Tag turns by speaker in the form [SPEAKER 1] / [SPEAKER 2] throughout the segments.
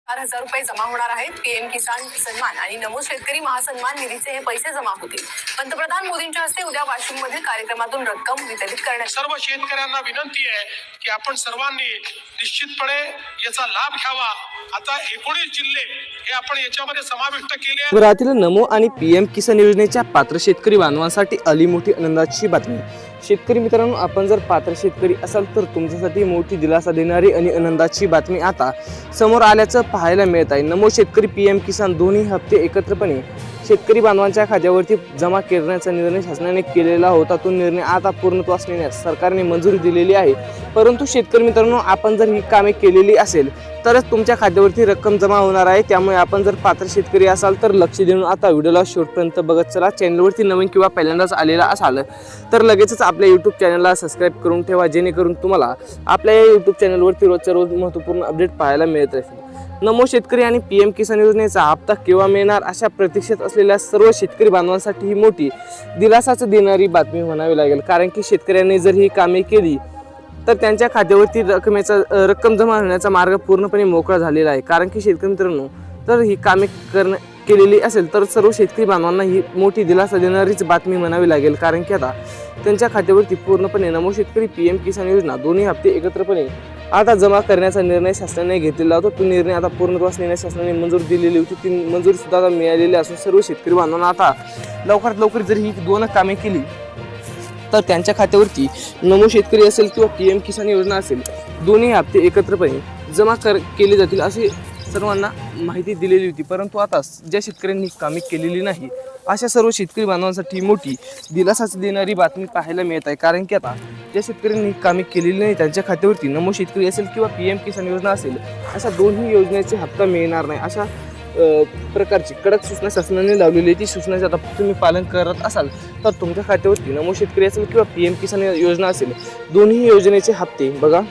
[SPEAKER 1] 4,000 रुपये जमा होणार आहेत। पीएम किसान सन्मान आणि नमो शेतकरी महासन्मान निधीचे हे पैसे जमा होतील। पंतप्रधान मोदींच्या हस्ते उद्या वाशिम मधील कार्यक्रमातून रक्कम वितरित करण्यात।
[SPEAKER 2] सर्व शेतकऱ्यांना विनंती आहे की आपण सर्वांनी निश्चितपणे याचा लाभ घ्यावा। आता 19 जिल्हे हे आपण याच्यामध्ये समाविष्ट केले आहेत।
[SPEAKER 3] गुजरातील नमो आणि पीएम किसान योजनेच्या पात्र शेतकरी बांधवांसाठी आली मोठी आनंदाची बातमी। शेतकरी मित्रांनो, आपण जर पात्र शेतकरी असाल तर तुमच्यासाठी मोठी दिलासा देणारी आणि आनंदाची बातमी आता समोर आल्याचं पाहायला मिळत आहे। नमो शेतकरी पीएम किसान दोन्ही हप्ते एकत्रपणे शेतकरी बांधवांच्या खात्यावरती जमा करण्याचा निर्णय शासनाने केलेला होता। तो निर्णय आता पूर्णत्वास नेण्यास सरकारने मंजुरी दिलेली आहे। परंतु शेतकरी मित्रांनो, आपण जर ही कामे केलेली असेल तरच तुमच्या खात्यावरती रक्कम जमा होणार आहे। त्यामुळे आपण जर पात्र शेतकरी असाल तर लक्ष देऊन आता व्हिडिओला शेवटपर्यंत बघत चला। चॅनलवरती नवीन किंवा पहिल्यांदाच आलेला असाल तर लगेचच आपल्या यूट्यूब चॅनलला सबस्क्राईब करून ठेवा, जेणेकरून तुम्हाला आपल्या या यूट्यूब चॅनलवरती रोजच्या रोज महत्त्वपूर्ण अपडेट पाहायला मिळत राहील। नमो शेतकरी आणि पीएम किसान योजनेचा हप्ता केव्हा मिळणार अशा प्रतीक्षेत असलेल्या सर्व शेतकरी बांधवांसाठी ही मोठी दिलासाच देणारी बातमी म्हणावी लागेल। कारण की शेतकऱ्यांनी जर ही कामे केली तर त्यांच्या खात्यावरती रक्कम जमा होण्याचा मार्ग पूर्णपणे मोकळा झालेला आहे। कारण की शेतकरी मित्रांनो, तर ही कामे केलेली असेल तर सर्व शेतकरी बांधवांना ही मोठी दिलासा देणारीच बातमी म्हणावी लागेल। कारण की आता त्यांच्या खात्यावरती पूर्णपणे नमो शेतकरी पीएम किसान योजना दोन्ही हप्ते एकत्रपणे आता जमा करण्याचा निर्णय शासनाने घेतलेला होता। तो निर्णय आता पूर्णत्वास नेण्यास शासनाने मंजुरी दिलेली होती। ती मंजुरी सुद्धा आता मिळालेली असून सर्व शेतकरी बांधवांना आता लवकरात लवकर जर ही दोन कामे केली तर त्यांच्या खात्यावरती नमो शेतकरी असेल किंवा पीएम किसान योजना असेल दोन्ही हप्ते एकत्रपणे जमा केले जातील अशी सर्वांना माहिती दिलेली होती। परंतु आता ज्या शेतकऱ्यांनी कामे केलेली नाही अशा सर्व शेतकरी बांधवांसाठी मोठी दिलासाच देणारी बातमी पाहायला मिळत आहे। कारण की आता ज्या शेतकऱ्यांनी कामे केलेली नाही त्यांच्या खात्यावरती नमो शेतकरी असेल किंवा पीएम किसान योजना असेल अशा दोन्ही योजनेचे हप्ता मिळणार नाही अशा प्रकारची कडक सूचना शासनाने लावलेली आहे। ती सूचनाचे आता तुम्ही पालन करत असाल तर तुमच्या खात्यावरती नमो शेतकरी असेल किंवा पीएम किसान योजना असेल दोन्ही योजनेचे हप्ते बघा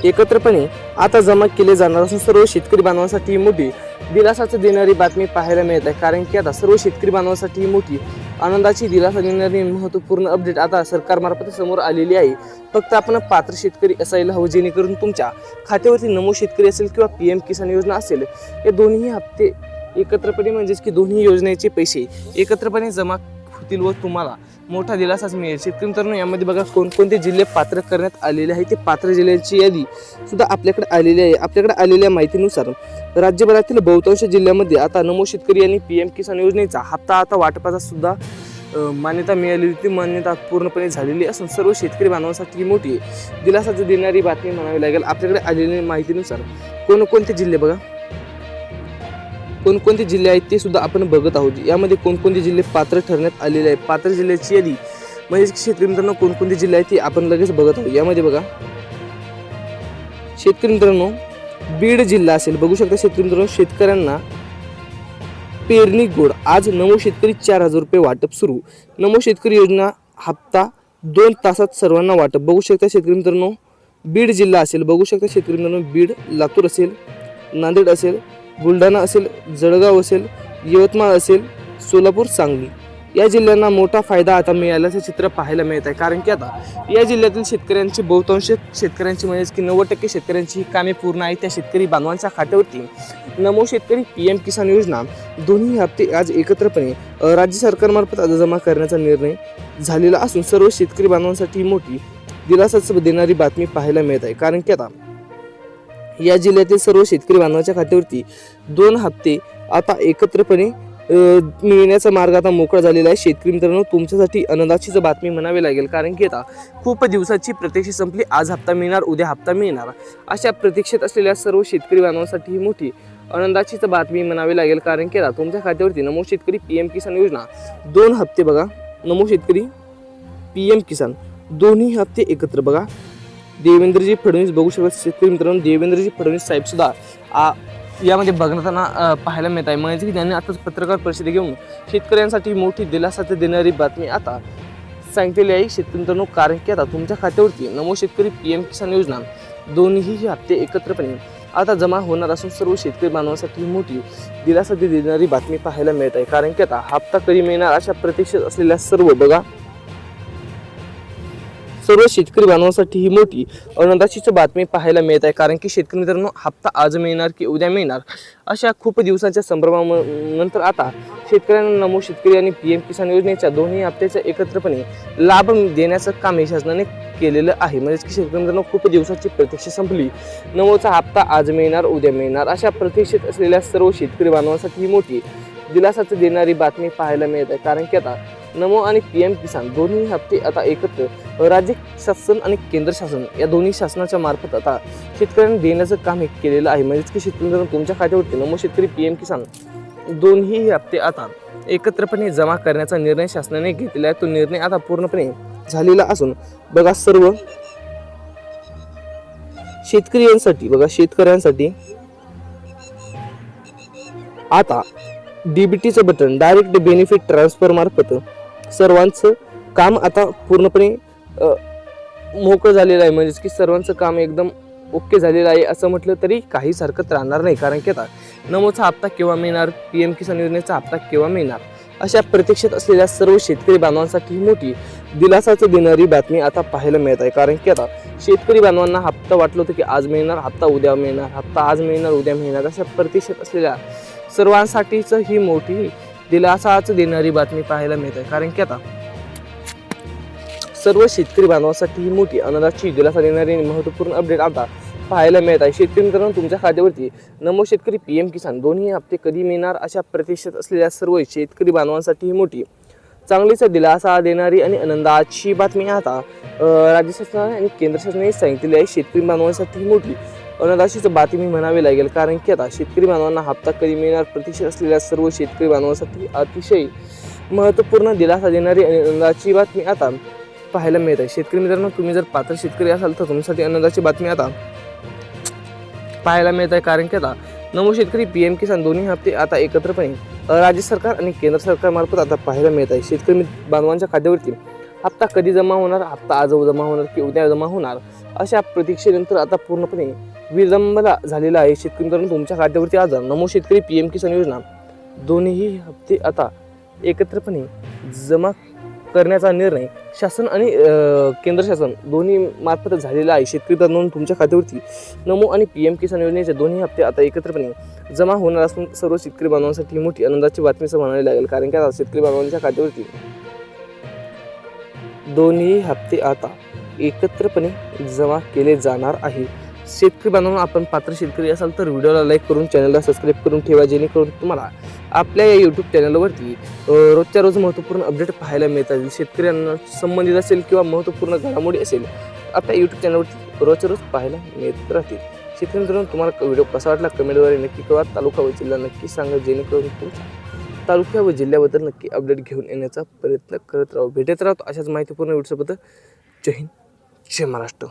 [SPEAKER 3] एकत्रपणे आता जमा केले जाणार असून सर्व शेतकरी बांधवांसाठी मोठी दिलासाच देणारी बातमी पाहायला मिळत आहे। कारण की आता सर्व शेतकरी बांधवांसाठी मोठी आनंदाची दिलासा देणारी महत्त्वपूर्ण अपडेट आता सरकारमार्फत समोर आलेली आहे। फक्त आपण पात्र शेतकरी असायला हवं, जेणेकरून तुमच्या खात्यावरती नमो शेतकरी असेल किंवा पीएम किसान योजना असेल हे दोन्ही हप्ते एकत्रपणे म्हणजेच की दोन्ही योजनेचे पैसे एकत्रपणे जमा होतील व तुम्हाला मोठा दिलासाच मिळेल। शेतकरी मित्रांनो, यामध्ये बघा कोणकोणते जिल्हे पात्र करण्यात आलेले आहे ते पात्र जिल्ह्यांची यादी सुद्धा आपल्याकडे आलेली आहे। आपल्याकडे आलेल्या माहितीनुसार राज्यभरातील बहुतांश जिल्ह्यामध्ये आता नमो शेतकरी आणि पीएम किसान योजनेचा हप्ता आता वाटपाचा सुद्धा मान्यता मिळालेली होती। मान्यता पूर्णपणे झालेली असून सर्व शेतकरी बांधवांसाठी मोठी दिलासाच देणारी बातमी म्हणावी लागेल। आपल्याकडे आलेल्या माहितीनुसार कोणकोणते जिल्हे बघा कोणकोणते जिल्हे आहेत ते सुद्धा आपण बघत आहोत। यामध्ये कोणकोणते जिल्हे पात्र ठरण्यात आलेले आहेत पात्र जिल्ह्याची यादी म्हणजे शेतकरी मित्रांनो कोणकोणते जिल्हे आहेत ते आपण लगेच बघत आहोत। यामध्ये बघा शेतकरी मित्रांनो बीड जिल्हा असेल, बघू शकता शेतकरी मित्रांनो शेतकऱ्यांना पेरणी गोड आज नमो शेतकरी 4,000 रुपये वाटप सुरू। नमो शेतकरी योजना हप्ता 2 तासात सर्वांना वाटप, बघू शकता शेतकरी मित्रांनो बीड जिल्हा असेल, बघू शकता शेतकरी मित्रांनो बीड, लातूर असेल, नांदेड असेल, बुलढाणा असेल, जळगाव असेल, यवतमाळ असेल, सोलापूर, सांगली या जिल्ह्यांना मोठा फायदा आता मिळाल्याचे चित्र पाहायला मिळत आहे। कारण की आता या जिल्ह्यातील शेतकऱ्यांची बहुतांश शेतकऱ्यांची म्हणजेच की 90% शेतकऱ्यांची ही कामे पूर्ण आहे। त्या शेतकरी बांधवांच्या खात्यावरती नमो शेतकरी पीएम किसान योजना दोन्ही हप्ते आज एकत्रपणे राज्य सरकारमार्फत आज जमा करण्याचा निर्णय झालेला असून सर्व शेतकरी बांधवांसाठी मोठी दिलासाच देणारी बातमी पाहायला मिळत आहे। कारण की आता या जिल्ह्यातील सर्व शेतकरी बांधवांच्या खात्यावरती 2 हप्ते आता एकत्रपणे मिळण्याचा मार्ग आता मोकळा झालेला आहे। शेतकरी मित्रांनो, तुमच्यासाठी आनंदाचीच बातमी म्हणावी लागेल। कारण की आता खूप दिवसाची प्रतीक्षा संपली, आज हप्ता मिळणार, उद्या हप्ता मिळणार अशा प्रतीक्षेत असलेल्या सर्व शेतकरी बांधवांसाठी ही मोठी आनंदाचीच बातमी म्हणावी लागेल। कारण की आता तुमच्या खात्यावरती नमो शेतकरी पीएम किसान योजना 2 हप्ते बघा नमो शेतकरी पीएम किसान दोन्ही हप्ते एकत्र बघा देवेंद्रजी फडणवीस, बघू शकता शेतकरी मित्रांनो देवेंद्रजी फडणवीस साहेब सुद्धा यामध्ये बघताना पाहायला मिळत आहे। म्हणजे की त्यांनी आताच पत्रकार परिषद घेऊन शेतकऱ्यांसाठी मोठी दिलासा देणारी बातमी आता सांगितलेली आहे। शेतकरी मित्रांनो, कारण की आता तुमच्या खात्यावरती नमो शेतकरी पीएम किसान योजना दोन्ही हप्ते एकत्रपणे आता जमा होणार असून सर्व शेतकरी बांधवांसाठी मोठी दिलासा देणारी बातमी पाहायला मिळत आहे। कारण की आता हप्ता कधी मिळणार अशा प्रतीक्षेत असलेल्या सर्व बघा सर्व शेतकरी बांधवांसाठी ही मोठी आनंदाचीच बातमी पाहायला मिळत आहे, कारण की शेतकरी मित्रांनो हप्ता आज मिळणार की उद्या मिळणार अशा खूप दिवसांच्या संभ्रमानंतर आता शेतकऱ्यांना नमो शेतकरी आणि PM किसान योजनेच्या दोन्ही हप्त्याचा एकत्रपणे लाभ देण्याचं काम या शासनाने केलेलं आहे. म्हणजेच की शेतकरी मित्रांनो खूप दिवसाची प्रतीक्षा संपली. नमोचा हप्ता आज मिळणार उद्या मिळणार अशा प्रतीक्षेत असलेल्या सर्व शेतकरी बांधवांसाठी ही मोठी दिलासाच देणारी बातमी पाहायला मिळत आहे, कारण की आता नमो आणि PM किसान दोन्ही हप्ते आता एकत्र राज्य शासन आणि केंद्र शासन या दोन्ही शासनाच्या मार्फत आता शेतकऱ्यांना देण्याचं काम हे केलेलं आहे. म्हणजेच की शेतकरी तुमच्या खात्यावरती नमो शेतकरी PM किसान दोन्ही हप्ते आता एकत्रपणे जमा करण्याचा निर्णय शासनाने घेतलेला आहे. तो निर्णय आता पूर्णपणे झालेला असून बघा सर्व शेतकऱ्यांसाठी आता DBTचं बटन डायरेक्ट बेनिफिट ट्रान्सफर मार्फत सर्वांचं काम आता पूर्णपणे मोकळं झालेलं आहे. म्हणजेच की सर्वांचं काम एकदम ओके झालेलं आहे असं म्हटलं तरी काहीच हरकत राहणार नाही, कारण की आता नमोचा हप्ता केव्हा मिळणार, PM किसान योजनेचा हप्ता केव्हा मिळणार अशा प्रतीक्षेत असलेल्या सर्व शेतकरी बांधवांसाठी मोठी दिलासाच देणारी बातमी आता पाहायला मिळत आहे. कारण की आता शेतकरी बांधवांना हप्ता वाटलं होतं की आज मिळणार, हप्ता उद्या मिळणार, हप्ता आज मिळणार उद्या मिळणार अशा प्रतीक्षेत असलेल्या सर्वांसाठीच ही मोठी दिलासाच देणारी बातमी पाहायला मिळत आहे. कारण की आता सर्व शेतकरी बांधवांसाठी ही मोठी आनंदाची दिलासा देणारी महत्त्वपूर्ण अपडेट आता पाहायला मिळत आहे. शेतकरी मित्रांनो तुमच्या खात्यावरती नमो शेतकरी PM किसान दोन्ही हप्ते कधी मिळणार अशा प्रतीक्षेत असलेल्या सर्व शेतकरी बांधवांसाठी ही मोठी चांगलीच दिलासा देणारी आणि आनंदाची बातमी आता राज्य शासनाने आणि केंद्र शासनाने सांगितलेली आहे. शेतकरी बांधवांसाठी ही मोठी आनंदाचीच बातमी म्हणावी लागेल, कारण की आता शेतकरी बांधवांना हप्ता कधी मिळणार प्रतीक्षेत असलेल्या सर्व शेतकरी बांधवांसाठी अतिशय महत्त्वपूर्ण दिलासा देणारी आणि आनंदाची बातमी आता पाहायला मिळत आहे. शेतकरी मित्रांनो तुम्ही जर पात्र शेतकरी असाल तर तुमच्यासाठी आनंदाची बातमी आता पाहायला मिळत आहे, कारण की आता नमो शेतकरी PM किसान दोन्ही हप्ते आता एकत्रपणे राज्य सरकार आणि केंद्र सरकारमार्फत आता पाहायला मिळत आहे. शेतकरी बांधवांच्या खात्यावरती हप्ता कधी जमा होणार, हप्ता आज जमा होणार की उद्या जमा होणार अशा प्रतीक्षेनंतर आता पूर्णपणे विलंबला झालेला आहे. शेतकरी मित्रांनो तुमच्या खात्यावरती आज नमो शेतकरी PM किसान योजना दोन्ही हप्ते आता एकत्रपणे जमा करण्याचा निर्णय शासन आणि केंद्र शासन दोन्ही मार्फत झालेला आहे. शेतकरी बांधवांनो तुमच्या खात्यावरती नमो आणि PM किसान योजनेचे दोन्ही हप्ते आता एकत्रपणे जमा होणार असून सर्व शेतकरी बांधवांसाठी मोठी आनंदाची बातमी म्हणावी लागेल, कारण की आता शेतकरी बांधवांच्या खात्यावरती दोन्ही हप्ते आता एकत्रपणे जमा केले जाणार आहे. शेतकरी बांधवांनो आपण पात्र शेतकरी असाल तर व्हिडिओला लाईक करून चॅनलला सबस्क्राईब करून ठेवा, जेणेकरून तुम्हाला आपल्या या YouTube चॅनलवरती रोजच्या रोज महत्त्वपूर्ण अपडेट पाहायला मिळतात. शेतकऱ्यांना संबंधित असेल किंवा महत्त्वपूर्ण घडामोडी असेल आपल्या YouTube चॅनलवरती रोजच्या रोज पाहायला मिळत राहतील. शेतकरी मित्रांनो तुम्हाला व्हिडिओ कसा वाटला कमेंटद्वारे नक्की कळवा. तालुका व जिल्हा नक्की सांगा, जेणेकरून तुमच्या तालुक्या व जिल्ह्याबद्दल नक्की अपडेट घेऊन येण्याचा प्रयत्न करत राहू. भेटत राहतो अशाच माहितीपूर्ण व्हिडिओसोबत. जय हिंद, जय महाराष्ट्र.